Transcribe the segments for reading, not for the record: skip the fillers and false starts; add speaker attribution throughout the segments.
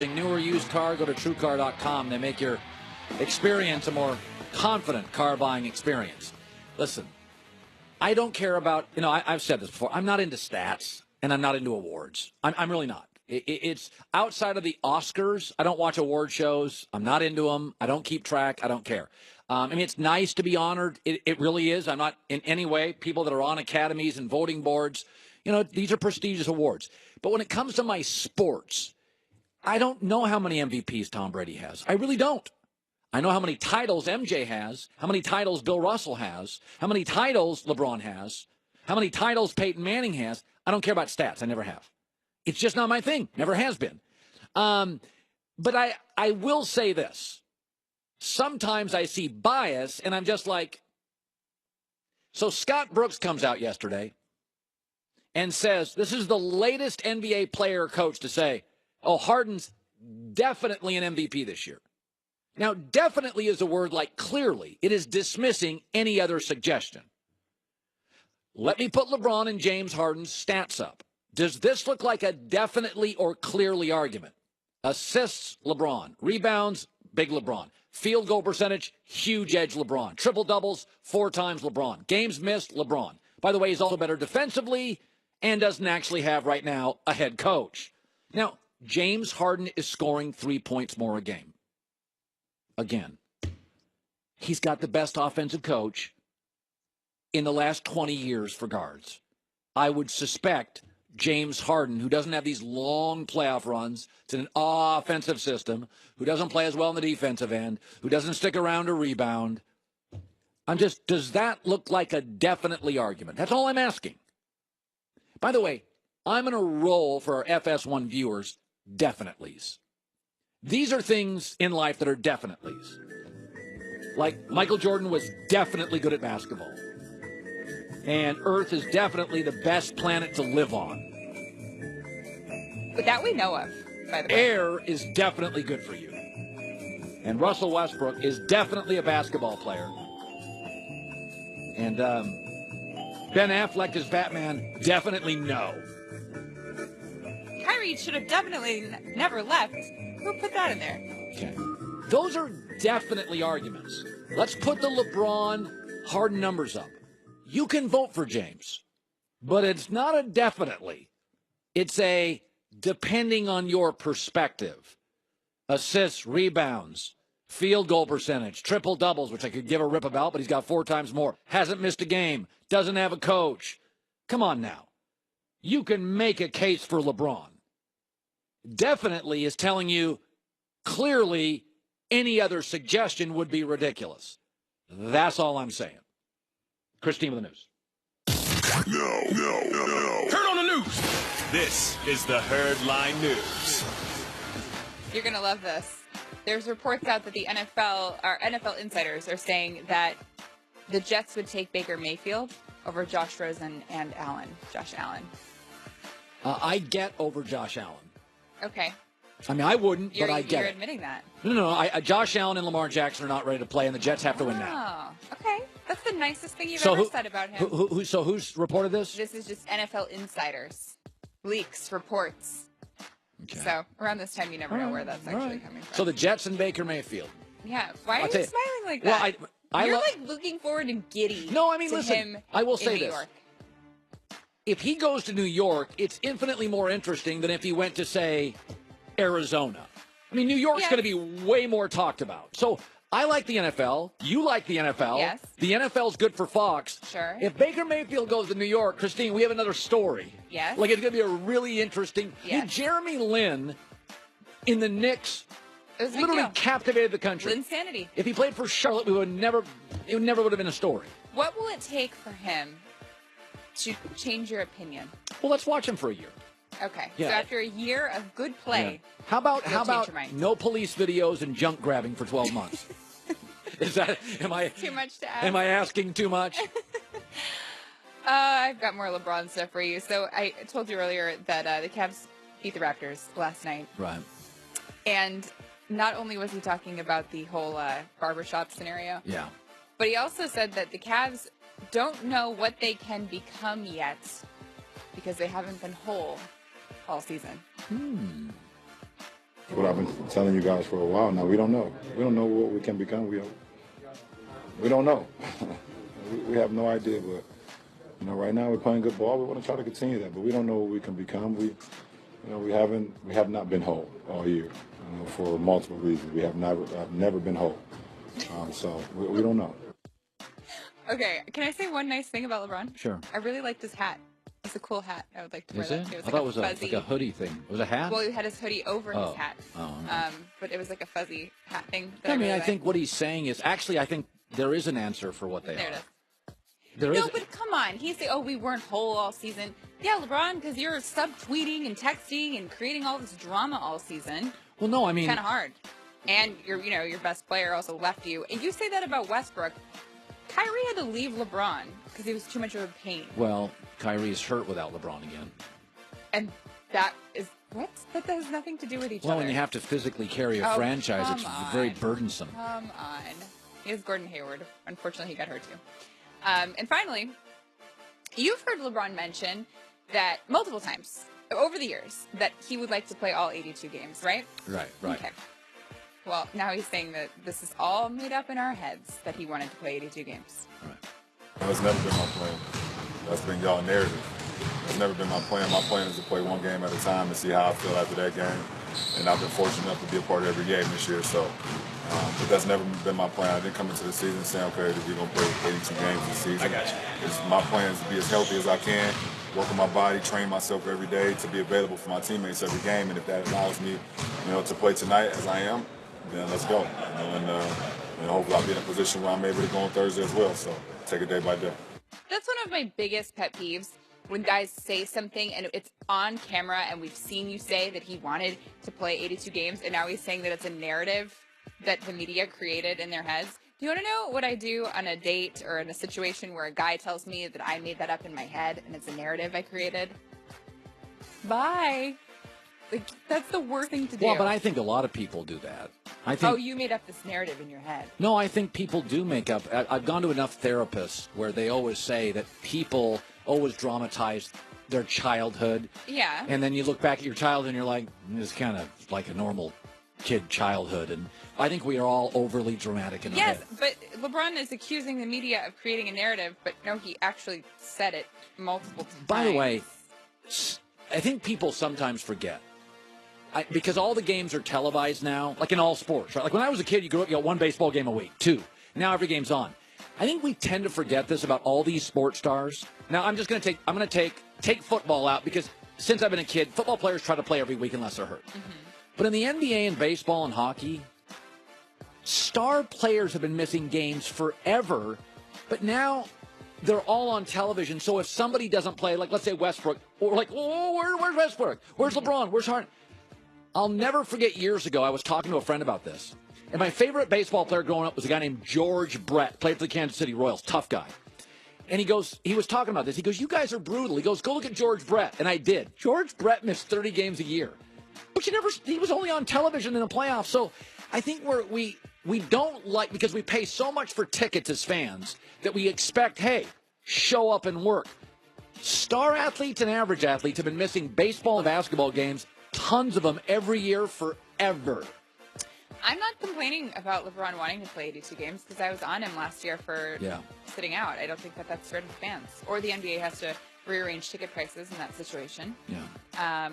Speaker 1: New or used car, go to TrueCar.com. They make your experience a more confident car buying experience. Listen, I don't care about, I've said this before. I'm not into stats and I'm not into awards. I'm really not. It's outside of the Oscars. I don't watch award shows. I'm not into them. I don't keep track. I don't care. It's nice to be honored. It really is. I'm not in any way people that are on academies and voting boards. These are prestigious awards. But when it comes to my sports, I don't know how many MVPs Tom Brady has. I really don't. I know how many titles MJ has, how many titles Bill Russell has, how many titles LeBron has, how many titles Peyton Manning has. I don't care about stats. I never have. It's just not my thing. Never has been. But I will say this. Sometimes I see bias, and I'm just like, so Scott Brooks comes out yesterday and says, this is the latest NBA player or coach to say, oh, Harden's definitely an MVP this year. Now, definitely is a word like clearly. It is dismissing any other suggestion. Let me put LeBron and James Harden's stats up. Does this look like a definitely or clearly argument? Assists, LeBron. Rebounds, big LeBron. Field goal percentage, huge edge LeBron. Triple doubles, 4 times LeBron. Games missed, LeBron. By the way, he's also better defensively and doesn't actually have right now a head coach. Now, James Harden is scoring 3 points more a game. Again, he's got the best offensive coach in the last 20 years for guards. I would suspect James Harden, who doesn't have these long playoff runs, it's in an offensive system, who doesn't play as well on the defensive end, who doesn't stick around to rebound. Does that look like a definitely argument? That's all I'm asking. By the way, I'm going to roll for our FS1 viewers definitelys. These are things in life that are definitelys. Like Michael Jordan was definitely good at basketball. And Earth is definitely the best planet to live on.
Speaker 2: But that we know of, by the way.
Speaker 1: Air is definitely good for you. And Russell Westbrook is definitely a basketball player. And Ben Affleck as Batman, definitely no.
Speaker 2: Kyrie should have definitely never left. Who put that in there?
Speaker 1: Okay. Those are definitely arguments. Let's put the LeBron Harden numbers up. You can vote for James, but it's not a definitely. It's a depending on your perspective. Assists, rebounds, field goal percentage, triple doubles, which I could give a rip about, but he's got 4 times more. Hasn't missed a game. Doesn't have a coach. Come on now. You can make a case for LeBron. Definitely is telling you clearly any other suggestion would be ridiculous. That's all I'm saying. Christine with the news.
Speaker 3: No. Turn on the news. This is the Herdline News.
Speaker 2: You're going to love this. There's reports out that the NFL insiders are saying that the Jets would take Baker Mayfield over Josh Rosen and Josh Allen.
Speaker 1: I get over Josh Allen.
Speaker 2: Okay.
Speaker 1: I wouldn't, but I get it.
Speaker 2: You're admitting that.
Speaker 1: No. Josh Allen and Lamar Jackson are not ready to play, and the Jets have to win now.
Speaker 2: Oh, okay. That's the nicest thing you've ever said about him.
Speaker 1: Who's reported this?
Speaker 2: This is just NFL insiders. Leaks, reports.
Speaker 1: Okay.
Speaker 2: So around this time, you never know where that's actually coming from.
Speaker 1: So the Jets and Baker Mayfield.
Speaker 2: Yeah. Why are you smiling like that?
Speaker 1: Well,
Speaker 2: You're like looking forward and giddy.
Speaker 1: No,
Speaker 2: to
Speaker 1: listen.
Speaker 2: Him
Speaker 1: I will say
Speaker 2: in New
Speaker 1: this.
Speaker 2: York.
Speaker 1: If he goes to New York, it's infinitely more interesting than if he went to, say, Arizona. New York's going to be way more talked about. So I like the NFL. You like the NFL.
Speaker 2: Yes.
Speaker 1: The NFL's good for Fox.
Speaker 2: Sure.
Speaker 1: If Baker Mayfield goes to New York, Christine, we have another story.
Speaker 2: Yes.
Speaker 1: Like, it's going to be a really interesting.
Speaker 2: Yes.
Speaker 1: Jeremy Lin in the Knicks literally captivated the country.
Speaker 2: Linsanity.
Speaker 1: If he played for Charlotte, it would never would have been a story.
Speaker 2: What will it take for him to change your opinion?
Speaker 1: Well, let's watch him for a year.
Speaker 2: Okay.
Speaker 1: Yeah.
Speaker 2: So after a year of good play,
Speaker 1: how about
Speaker 2: your mind.
Speaker 1: no police videos and junk grabbing for 12 months? Am I
Speaker 2: too much to ask?
Speaker 1: Am I asking too much?
Speaker 2: I've got more LeBron stuff for you. So I told you earlier that the Cavs beat the Raptors last night.
Speaker 1: Right.
Speaker 2: And not only was he talking about the whole barbershop scenario, but he also said that the Cavs don't know what they can become yet because they haven't been whole all season.
Speaker 4: what I've been telling you guys for a while now. We don't know. We don't know what we can become. We don't know. we have no idea. But right now we're playing good ball. We want to try to continue that, but we don't know what we can become. We have not been whole all year for multiple reasons. We have never been whole. So we don't know.
Speaker 2: Okay, can I say one nice thing about LeBron?
Speaker 1: Sure.
Speaker 2: I really liked his hat. It's a cool hat. I would like to wear
Speaker 1: Is
Speaker 2: that
Speaker 1: it?
Speaker 2: too.
Speaker 1: I thought it was like a hoodie thing. It was a hat?
Speaker 2: Well, he had his hoodie over his hat.
Speaker 1: Oh, okay.
Speaker 2: But it was like a fuzzy hat thing. That
Speaker 1: I mean,
Speaker 2: really
Speaker 1: I think what he's saying is actually, I think there is an answer for what they
Speaker 2: There
Speaker 1: are.
Speaker 2: it is.
Speaker 1: There
Speaker 2: No,
Speaker 1: is.
Speaker 2: but come on. He's saying, "Oh, we weren't whole all season." Yeah, LeBron, because you're subtweeting and texting and creating all this drama all season.
Speaker 1: Well, no, I mean,
Speaker 2: Kind of hard. And your best player also left you. And you say that about Westbrook. Kyrie had to leave LeBron because he was too much of a pain.
Speaker 1: well, Kyrie's hurt without LeBron again.
Speaker 2: And that is what? That has nothing to do with each
Speaker 1: Well,
Speaker 2: other.
Speaker 1: when you have to physically carry a
Speaker 2: Oh,
Speaker 1: franchise, it's
Speaker 2: come
Speaker 1: very
Speaker 2: on.
Speaker 1: burdensome.
Speaker 2: Come on. He is Gordon Hayward. Unfortunately, he got hurt too. And finally, you've heard LeBron mention that multiple times over the years that he would like to play all 82 games, right?
Speaker 1: Right.
Speaker 2: Okay. Well, now he's saying that this is all made up in our heads that he wanted to play 82 games.
Speaker 1: Right.
Speaker 4: That's never been my plan. That's been y'all narrative. It's never been my plan. My plan is to play one game at a time and see how I feel after that game. And I've been fortunate enough to be a part of every game this year. So, but that's never been my plan. I didn't come into the season saying, okay, we're going to play 82 games this season.
Speaker 3: I got you.
Speaker 4: My plan is to be as healthy as I can, work on my body, train myself every day to be available for my teammates every game. And if that allows me, to play tonight as I am, then let's go. And hopefully I'll be in a position where I'm able to go on Thursday as well. So take it day by day.
Speaker 2: That's one of my biggest pet peeves when guys say something and it's on camera and we've seen you say that he wanted to play 82 games and now he's saying that it's a narrative that the media created in their heads. Do you want to know what I do on a date or in a situation where a guy tells me that I made that up in my head and it's a narrative I created? Bye. Like, that's the worst thing to do.
Speaker 1: Well, but I think a lot of people do that. I think.
Speaker 2: Oh, you made up this narrative in your head.
Speaker 1: No, I think people do make up. I've gone to enough therapists where they always say that people always dramatize their childhood.
Speaker 2: Yeah.
Speaker 1: And then you look back at your childhood and you're like, it's kind of like a normal kid childhood. And I think we are all overly dramatic in our
Speaker 2: Yes,
Speaker 1: head.
Speaker 2: but LeBron is accusing the media of creating a narrative, but no, he actually said it multiple times.
Speaker 1: By the way, I think people sometimes forget. Because all the games are televised now, like in all sports, right? Like when I was a kid, you grew up, you got one baseball game a week, two. Now every game's on. I think we tend to forget this about all these sports stars. Now I'm going to take football out because since I've been a kid, football players try to play every week unless they're hurt. Mm-hmm. But in the NBA and baseball and hockey, star players have been missing games forever, but now they're all on television. So if somebody doesn't play, like let's say Westbrook, or like, where's Westbrook? Where's LeBron? Where's Harden? I'll never forget years ago, I was talking to a friend about this. And my favorite baseball player growing up was a guy named George Brett, played for the Kansas City Royals, tough guy. And he was talking about this. He goes, you guys are brutal. He goes, go look at George Brett. And I did. George Brett missed 30 games a year. But he was only on television in the playoffs. So I think we don't like, because we pay so much for tickets as fans, that we expect, hey, show up and work. Star athletes and average athletes have been missing baseball and basketball games, tons of them every year forever.
Speaker 2: I'm not complaining about LeBron wanting to play 82 games because I was on him last year for sitting out. I don't think that that's fair to the fans. Or the NBA has to rearrange ticket prices in that situation.
Speaker 1: Yeah.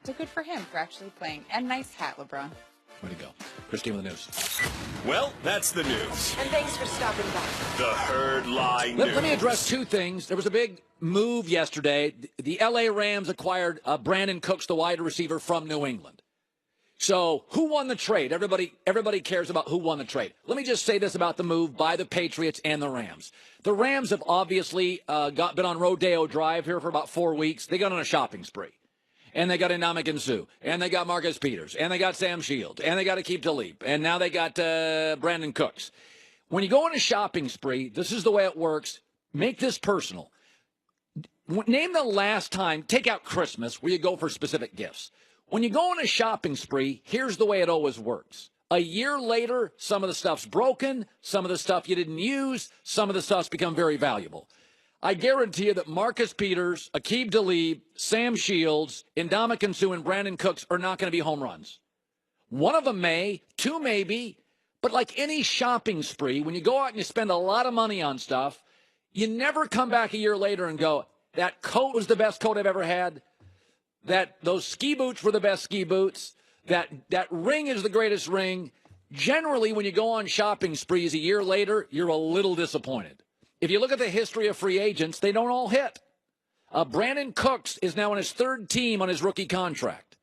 Speaker 2: So good for him for actually playing. And nice hat, LeBron.
Speaker 1: Way to go. Christine with the news.
Speaker 3: Well, that's the news.
Speaker 5: And thanks for stopping by.
Speaker 3: The Herd Line News.
Speaker 1: Let me address two things. There was a big move yesterday. The L.A. Rams acquired Brandon Cooks, the wide receiver from New England. So who won the trade? Everybody cares about who won the trade. Let me just say this about the move by the Patriots and the Rams. The Rams have obviously been on Rodeo Drive here for about 4 weeks. They got on a shopping spree. And they got Ndamukong Suh, and they got Marcus Peters, and they got Sam Shields, and they got Aqib Talib, and now they got Brandon Cooks. When you go on a shopping spree, this is the way it works. Make this personal. Name the last time, take out Christmas, where you go for specific gifts. When you go on a shopping spree, here's the way it always works. A year later, some of the stuff's broken, some of the stuff you didn't use, some of the stuff's become very valuable. I guarantee you that Marcus Peters, Aqib Talib, Sam Shields, Ndamukong Suh, and Brandon Cooks are not going to be home runs. One of them may, two maybe, but like any shopping spree, when you go out and you spend a lot of money on stuff, you never come back a year later and go, that coat was the best coat I've ever had. Those ski boots were the best ski boots. That ring is the greatest ring. Generally, when you go on shopping sprees a year later, you're a little disappointed. If you look at the history of free agents, they don't all hit. Brandon Cooks is now on his third team on his rookie contract.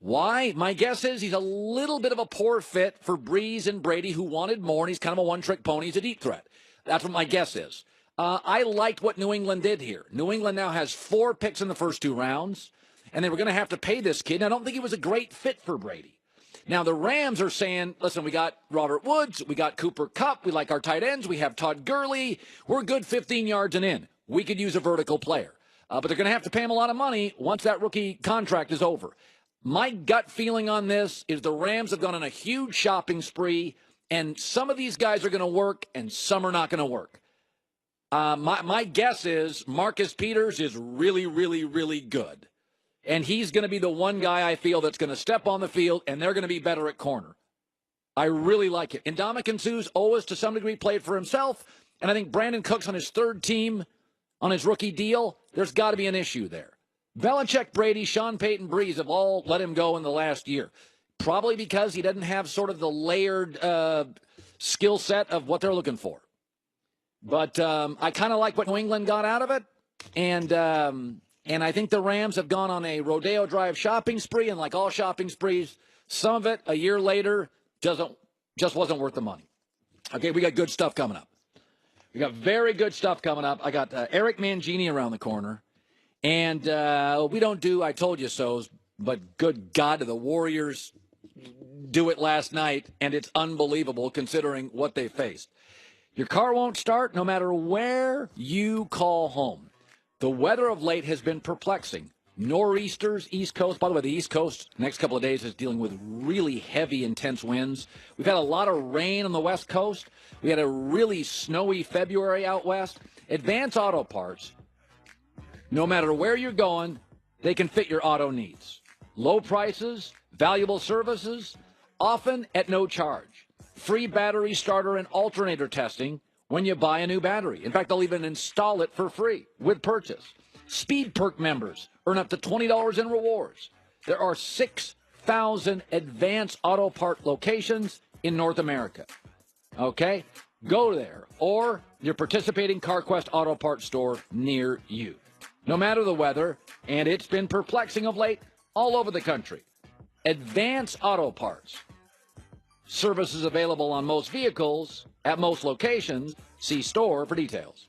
Speaker 1: Why? My guess is he's a little bit of a poor fit for Breeze and Brady, who wanted more, and he's kind of a one-trick pony. He's a deep threat. That's what my guess is. I liked what New England did here. New England now has 4 picks in the first 2 rounds, and they were going to have to pay this kid. And I don't think he was a great fit for Brady. Now, the Rams are saying, listen, we got Robert Woods, we got Cooper Kupp, we like our tight ends, we have Todd Gurley, we're good 15 yards and in. We could use a vertical player. But they're going to have to pay him a lot of money once that rookie contract is over. My gut feeling on this is the Rams have gone on a huge shopping spree, and some of these guys are going to work and some are not going to work. My guess is Marcus Peters is really, really, really good. And he's going to be the one guy I feel that's going to step on the field, and they're going to be better at corner. I really like it. Ndamukong Suh's always, to some degree, played for himself, and I think Brandon Cooks on his third team on his rookie deal, there's got to be an issue there. Belichick, Brady, Sean Payton, Breeze have all let him go in the last year, probably because he doesn't have sort of the layered skill set of what they're looking for. But I kind of like what New England got out of it, and I think the Rams have gone on a Rodeo Drive shopping spree, and like all shopping sprees, some of it a year later just wasn't worth the money. Okay, we got good stuff coming up. We got very good stuff coming up. I got Eric Mangini around the corner, and we don't do I told you so's, but good God, the Warriors do it last night, and it's unbelievable considering what they faced. Your car won't start no matter where you call home. The weather of late has been perplexing. Nor'easters, East Coast. By the way, the East Coast next couple of days is dealing with really heavy, intense winds. We've had a lot of rain on the West Coast. We had a really snowy February out west. Advance Auto Parts, no matter where you're going, they can fit your auto needs. Low prices, valuable services, often at no charge. Free battery starter and alternator testing when you buy a new battery. In fact, they'll even install it for free with purchase. Speed Perk members earn up to $20 in rewards. There are 6,000 Advance Auto Part locations in North America. Okay? Go there or your participating CarQuest Auto Parts store near you. No matter the weather, and it's been perplexing of late all over the country. Advance Auto Parts. Services available on most vehicles at most locations. See store for details.